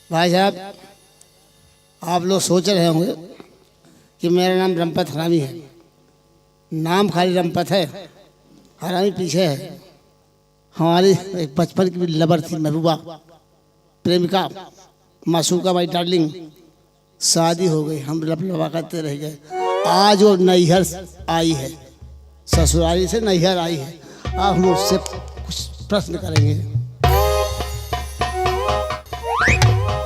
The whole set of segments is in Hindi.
भाई साहब, आप लोग सोच रहे होंगे कि मेरा नाम रमपत हरामी है। नाम खाली रमपत है, हरामी पीछे है। हमारी एक बचपन की लवर थी, महबूबा, प्रेमिका, मासूका भाई डार्लिंग। शादी हो गई, हम लपलपा करते रह गए। आज वो नैहर आई है, ससुराली से नैहर आई है। आप मुझसे कुछ प्रश्न करेंगे।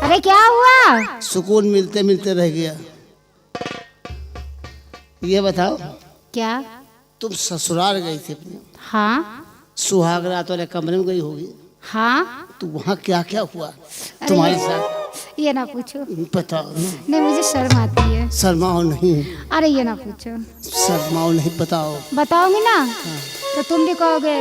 अरे क्या हुआ? सुकून मिलते मिलते रह गया। ये बताओ, क्या? तुम ससुराल गई थी अपने, हाँ सुहाग रात वाले कमरे में गई होगी। हाँ। तो वहाँ क्या क्या हुआ तुम्हारे साथ? ये ना पूछो। बताओ। नहीं, मुझे शर्म आती है। शर्माओ नहीं। अरे ये ना पूछो। शर्माओ नहीं, बताओ। बताओगी ना तो तुम भी कहोगे।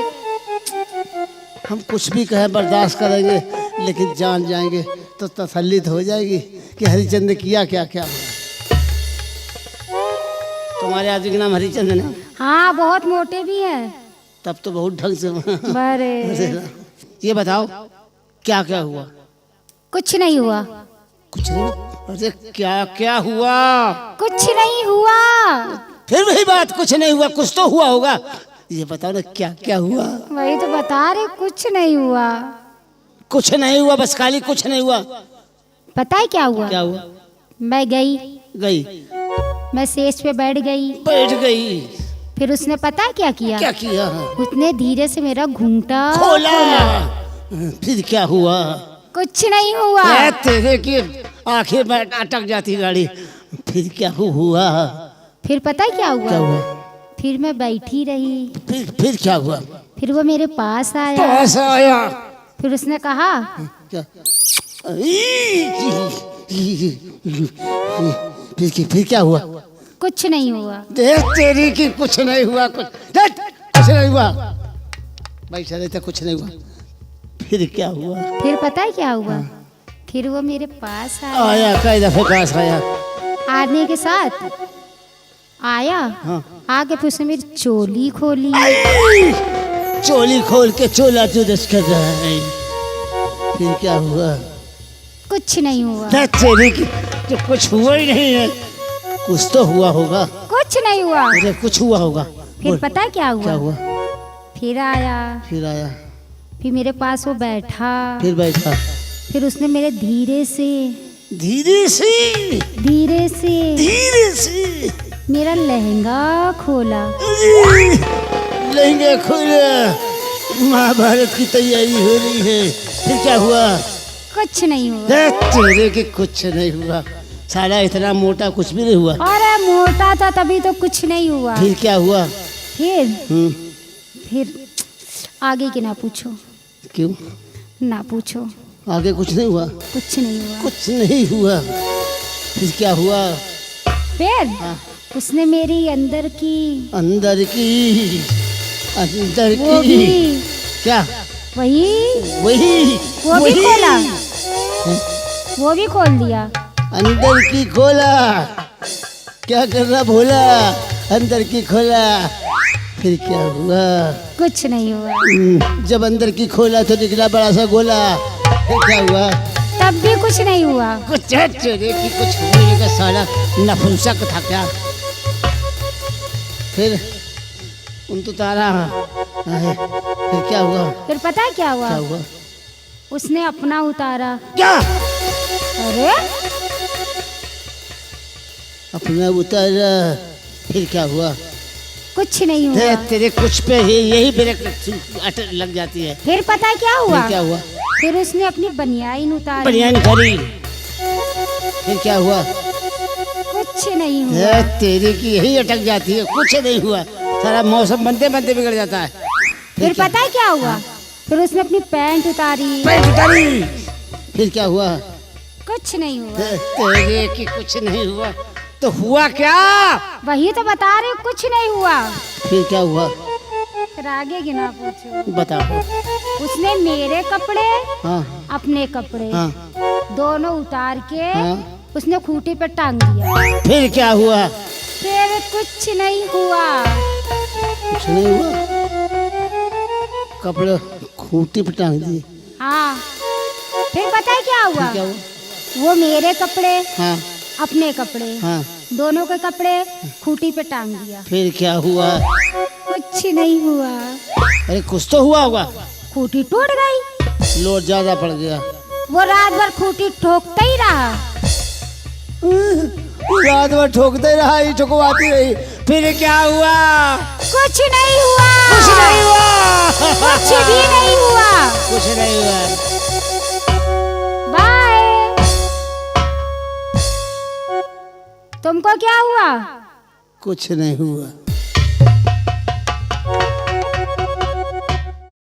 हम कुछ भी कहें बर्दाश्त करेंगे, लेकिन जान जाएंगे तो तसल्लीत हो जाएगी कि हरिचंद ने किया क्या क्या। तुम्हारे आदमी का नाम हरिचंद है ना? हाँ, बहुत मोटे भी है। तब तो बहुत ढंग से। बड़े। ये बताओ क्या क्या हुआ? कुछ नहीं हुआ। कुछ नहीं? अरे क्या क्या हुआ? कुछ नहीं हुआ। फिर वही बात, कुछ नहीं हुआ, कुछ तो हुआ होगा। ये बताओ ना क्या क्या हुआ? वही तो बता रहे, कुछ नहीं हुआ। कुछ नहीं हुआ, बस खाली कुछ नहीं हुआ। पता है क्या हुआ? क्या हुआ? मैं गई, मैं स्टेज पे बैठ गई। फिर उसने पता है क्या किया? क्या किया? उसने धीरे से मेरा घूंघटा खोला। फिर क्या हुआ? कुछ नहीं हुआ। तेरे की आखिर में अटक जाती गाड़ी। फिर क्या हुआ? फिर पता है क्या हुआ? क्या हुआ? फिर मैं बैठी रही। फिर क्या हुआ? फिर वो मेरे पास आया। फिर उसने कहा क्या? फिर क्या हुआ? कुछ नहीं हुआ। देख तेरी की कुछ नहीं हुआ। कुछ नहीं हुआ भाई, चले तो कुछ नहीं हुआ। फिर क्या हुआ? फिर पता है क्या हुआ? फिर वो मेरे पास आया। कई दफे पास आया। आने के साथ आया। हाँ। आगे फिर उसने मेरी चोली खोली। चोली खोल के चोला जुदस कर रहा है। फिर क्या हुआ? कुछ नहीं हुआ। तेरी की तो कुछ हुआ ही नहीं है। कुछ तो हुआ होगा। कुछ नहीं हुआ। अरे कुछ हुआ होगा। फिर पता है क्या हुआ? क्या हुआ? फिर आया। फिर मेरे पास वो बैठा। फिर बैठा। फिर उसने मेरे धीरे से मेरा लहंगा खोला। लहंगा खोला। महाभारत की तैयारी हो रही है। फिर क्या हुआ? कुछ नहीं हुआ। तेरे के कुछ नहीं हुआ। साला इतना मोटा कुछ भी नहीं हुआ। अरे मोटा था तभी तो कुछ नहीं हुआ। फिर क्या हुआ? फिर आगे की ना पूछो। क्यों ना पूछो? आगे कुछ नहीं हुआ। कुछ नहीं हुआ। कुछ नहीं हुआ। फिर क्या हुआ? फिर उसने मेरी अंदर की क्या? वही वो भी खोला। वो भी खोल दिया। अंदर की खोला। क्या कर रहा भोला? अंदर की खोला। फिर क्या हुआ? कुछ नहीं हुआ। जब अंदर की खोला तो निकला बड़ा सा गोला। फिर क्या हुआ? तब भी कुछ नहीं हुआ। कुछ तेरे की कुछ हुए का साला नपुंसक था क्या? फिर उन तो तारा। फिर क्या हुआ? फिर पता है क्या हुआ? क्या हुआ? उसने अपना उतारा। क्या? अरे अपना उतारा। फिर क्या हुआ? कुछ नहीं हुआ। तेरे कुछ पे यही ब्रेक लग जाती है। फिर पता है क्या हुआ? फिर क्या हुआ? फिर उसने अपनी बनियान उतारी। बनियान करी। फिर क्या हुआ? कुछ नहीं हुआ। तेरी की यही अटक जाती है। कुछ नहीं हुआ। सारा मौसम बनते बनते बिगड़ जाता है। फिर पता है क्या हुआ? फिर उसने अपनी पैंट उतारी। फिर क्या हुआ? कुछ नहीं हुआ। तेरे की कुछ नहीं हुआ। तो हुआ क्या? वही तो बता रहे, कुछ नहीं हुआ। फिर क्या हुआ? फिर आगे की ना पूछो। बताओ। उसने मेरे कपड़े, हाँ। अपने कपड़े, हाँ। दोनों उतार के उसने खूंटी पे टांग दिया। फिर क्या हुआ? फिर कुछ नहीं हुआ। कुछ नहीं हुआ। कपड़े खूंटी पे टांग दिए। हाँ। फिर पता है क्या हुआ? क्या हुआ? वो मेरे कपड़े, हाँ अपने कपड़े, हाँ। दोनों के कपड़े खूंटी पे टांग दिया। फिर क्या हुआ? कुछ नहीं हुआ, अरे कुछ तो हुआ होगा। खूंटी टूट गई। लोड ज्यादा पड़ गया। वो रात भर खूंटी ठोकता ही रहा। रात भर ठोकते रहा, ही ठुकवाती रही। फिर क्या हुआ? कुछ नहीं हुआ। कुछ नहीं हुआ। कुछ भी नहीं हुआ। कुछ नहीं हुआ। बाय। तुमको क्या हुआ? कुछ नहीं हुआ।